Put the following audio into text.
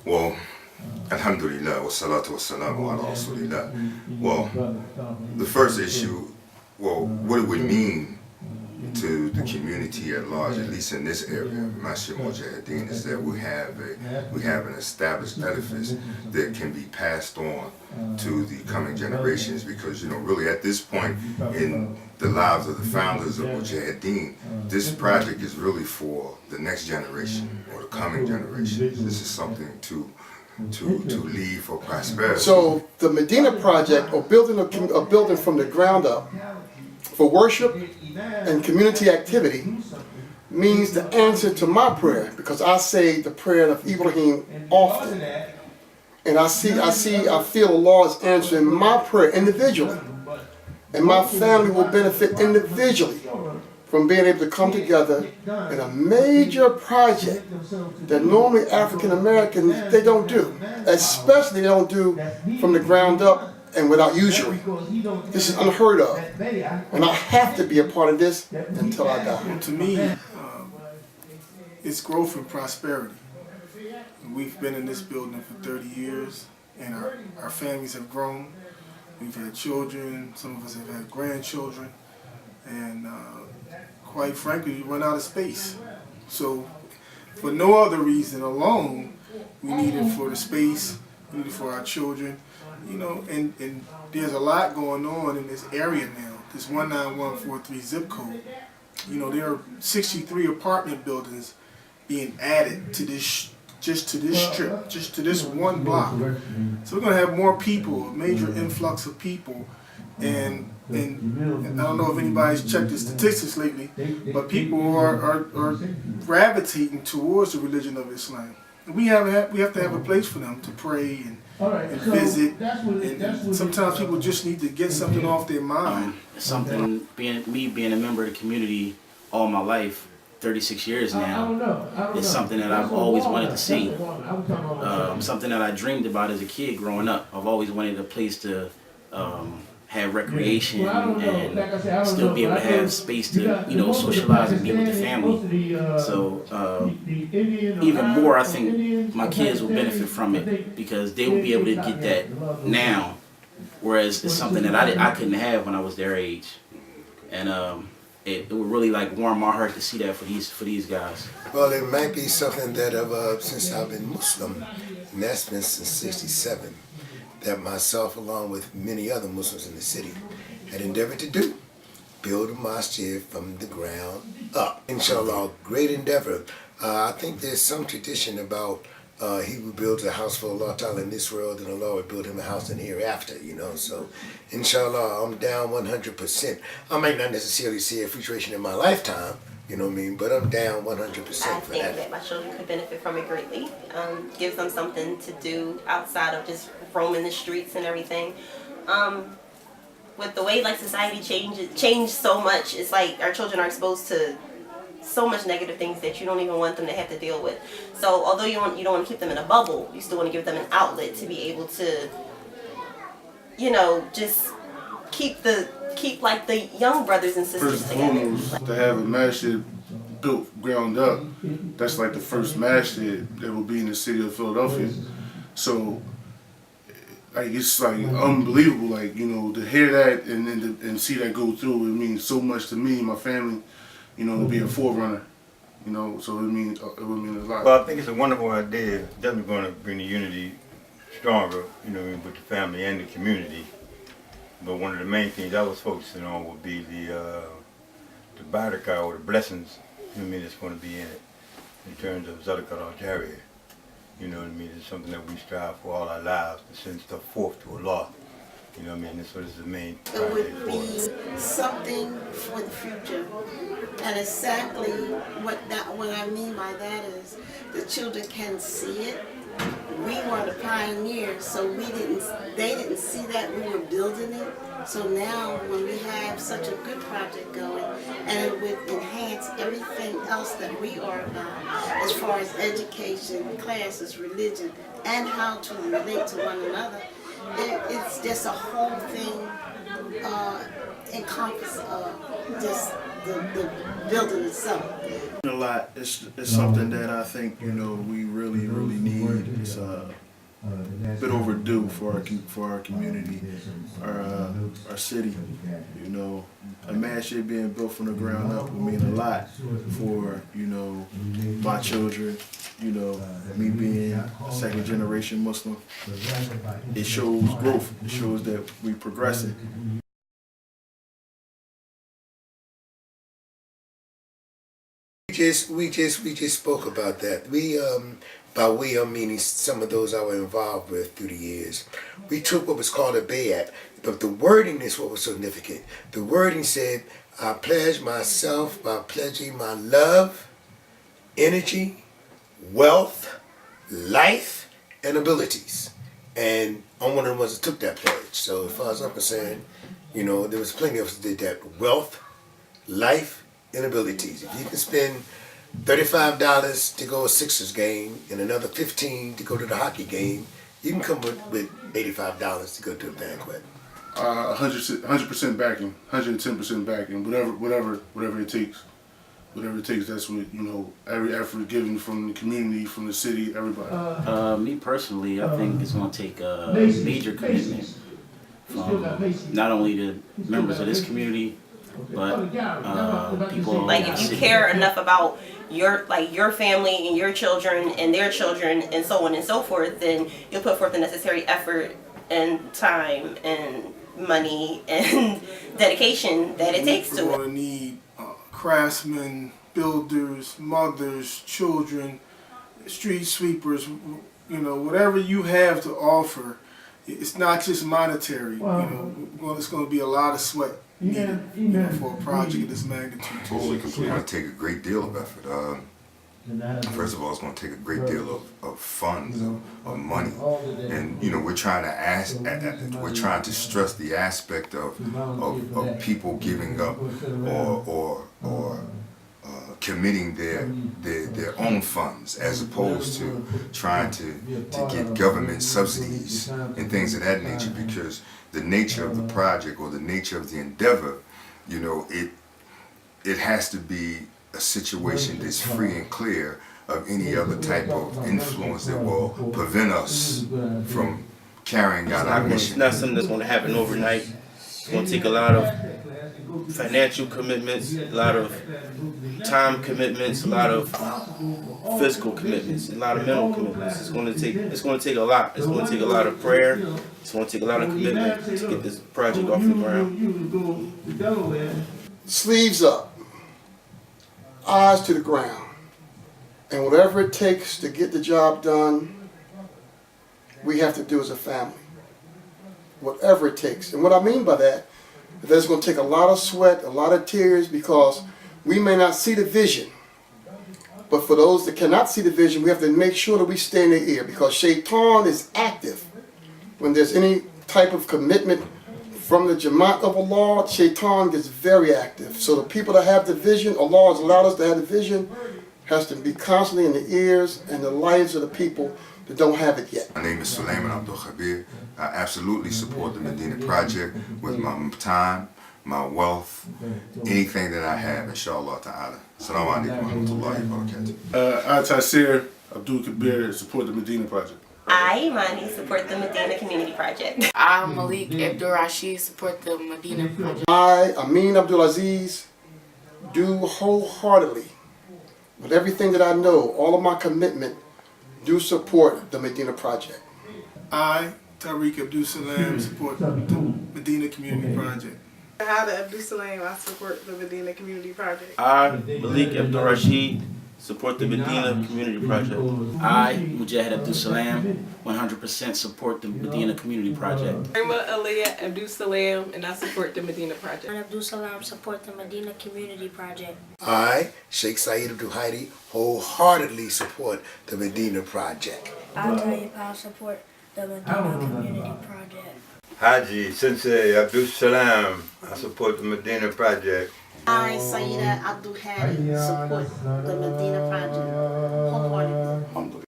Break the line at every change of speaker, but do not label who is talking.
Well, alhamdulillah, wa salatu wa salamu ala rasulillah. Well, the first issue, well, what it would mean to the community at large, at least in this area, Masjid Mujahideen, is that we have an established edifice that can be passed on to the coming generations, because really at this point in the lives of the founders of Mujahideen, this project is really for the next generation or the coming generations. This is something to leave for prosperity.
So the Medina project, or building a building from the ground up for worship and community activity, means the answer to my prayer, because I say the prayer of Ibrahim often, and I feel Allah is answering my prayer individually, and my family will benefit individually from being able to come together in a major project that normally African Americans, they don't do, especially they don't do from the ground up and without usury. This is unheard of, and I have to be a part of this until I die.
To me, it's growth and prosperity. We've been in this building for 30 years, and our families have grown. We've had children, some of us have had grandchildren, and quite frankly, we run out of space. So for no other reason alone, we need it for the space, we need it for our children, and there's a lot going on in this area now, this 19143 zip code. There are 63 apartment buildings being added to this, just to this strip, just to this one block. So we're going to have more people, a major influx of people, and I don't know if anybody's checked the statistics lately, but people are gravitating towards the religion of Islam. And we have to have a place for them to pray and visit, and sometimes people just need to get something off their mind.
Something, being a member of the community all my life, 36 years now, is something that I've always wanted to see. Something that I dreamed about as a kid growing up. I've always wanted a place to have recreation and still be able to have space to, socialize and be with the family. So even more, I think my kids will benefit from it, because they will be able to get that now, whereas it's something that I couldn't have when I was their age. And it would really warm my heart to see that for these guys.
Well, it might be something that since I've been Muslim, and that's been since '67, that myself, along with many other Muslims in the city, had endeavored to do. Build a masjid from the ground up. Inshallah, great endeavor. I think there's some tradition about he who builds a house for Allah Ta'ala in this world, and Allah will build him a house in the hereafter, So, inshallah, I'm down 100%. I might not necessarily see a fruition in my lifetime, but I'm down 100% for that.
I think that my children could benefit from it greatly. Gives them something to do outside of just roaming the streets and everything. With the way society changed so much, it's like our children are exposed to so much negative things that you don't even want them to have to deal with. So although you don't want to keep them in a bubble, you still want to give them an outlet to be able to, just keep the young brothers and sisters
First
together.
and foremost, to have a masjid built ground up, that's like the first masjid that will be in the city of Philadelphia. So it's unbelievable, to hear that and see that go through. It means so much to me and my family, to be a forerunner, so it would mean a lot.
Well, I think it's a wonderful idea. It's definitely going to bring the unity stronger, with the family and the community. But one of the main things I was focusing on would be the barakah, or the blessings, that's going to be in it, in terms of Zadaqat al-Jariyah. It's something that we strive for all our lives, to send stuff forth to Allah. That's what is the main
It would be something for the future. And exactly what I mean by that is the children can see it. We were the pioneers, so they didn't see that we were building it. So now when we have such a good project going, and it would enhance everything else that we are about, as far as education, classes, religion, and how to relate to one another, it's just a whole thing encompass just the building itself.
A lot. It's something that I think we really need. It's a bit overdue for our community, our city. A mansion being built from the ground up would mean a lot for my children. Me being a second generation Muslim, it shows growth. It shows that we progressing.
We just spoke about that. By we, I'm meaning some of those I were involved with through the years. We took what was called a bayat, but the wording is what was significant. The wording said, I pledge myself by pledging my love, energy, wealth, life, and abilities. And I'm one of the ones that took that pledge. So as far as I'm concerned, there was plenty of us that did that. Wealth, life, and abilities. If you can spend $35 to go to a Sixers game and another $15 to go to the hockey game, you can come with $85 to go to a banquet.
100% backing, 110% backing, whatever it takes. Whatever it takes, that's what, every effort given from the community, from the city, everybody.
Me personally, I think it's going to take a major commitment from not only the members of this community, but people
Like if you care enough about your family and your children and their children and so on and so forth, then you'll put forth the necessary effort and time and money and dedication that it takes to
We're
it.
going to need craftsmen, builders, mothers, children, street sweepers, whatever you have to offer. It's not just monetary. It's going to be a lot of sweat needed for a project of this magnitude.
Totally, completely. It's going to take a great deal of effort. First of all, it's going to take a great deal of funds, of money, and we're trying to stress the aspect of people giving up or committing their own funds, as opposed to trying to get government subsidies and things of that nature, because the nature of the project or the nature of the endeavor, it has to be a situation that's free and clear of any other type of influence that will prevent us from carrying out our
It's
mission.
not something that's going to happen overnight. It's going to take a lot of financial commitments, a lot of time commitments, a lot of physical commitments, a lot of mental commitments. It's going to take a lot. It's going to take a lot of prayer. It's going to take a lot of commitment to get this project off the ground.
Sleeves up, eyes to the ground, and whatever it takes to get the job done, we have to do as a family. Whatever it takes. And what I mean by that is that it's going to take a lot of sweat, a lot of tears, because we may not see the vision. But for those that cannot see the vision, we have to make sure that we stay in their ear, because Shaitan is active. When there's any type of commitment from the Jamaat of Allah, Shaitan gets very active. So the people that have the vision, Allah has allowed us to have the vision, has to be constantly in the ears and the lives of the people that don't have it yet.
My name is Suleiman Abdul Khabir. I absolutely support the Medina Project with my time, my wealth, anything that I have, inshallah ta'ala. Assalamu alaikum wa rahmatullahi wa barakatuh.
I, Taisir Abdul Kabir, support the Medina Project.
I, Imani, support the Medina Community Project.
I, Malik Abdul Rashid, support the Medina Project.
I, Amin Abdul Aziz, do wholeheartedly, with everything that I know, all of my commitment, do support the Medina Project.
I, Tariq Abdul Salam, support the Medina Community Project.
Hada Abdul Salam, I support the Medina Community Project.
I, Malik Abdul Rashid, support the Medina Community Project.
I, Mujahid Abdul Salam, 100% support the Medina Community Project.
I'm Aliyah Abdul Salam, and I support the Medina Project.
Abdul Salam, support the Medina Community Project.
I, Sheikh Saeed Abdul Hadi, wholeheartedly support the Medina Project.
I, Tayyip, I support the Medina Community Project.
Haji Sensei Abdul Salam, I support the Medina Project.
I, Sayyida Abdul Hadi, support the Medina Project wholeheartedly.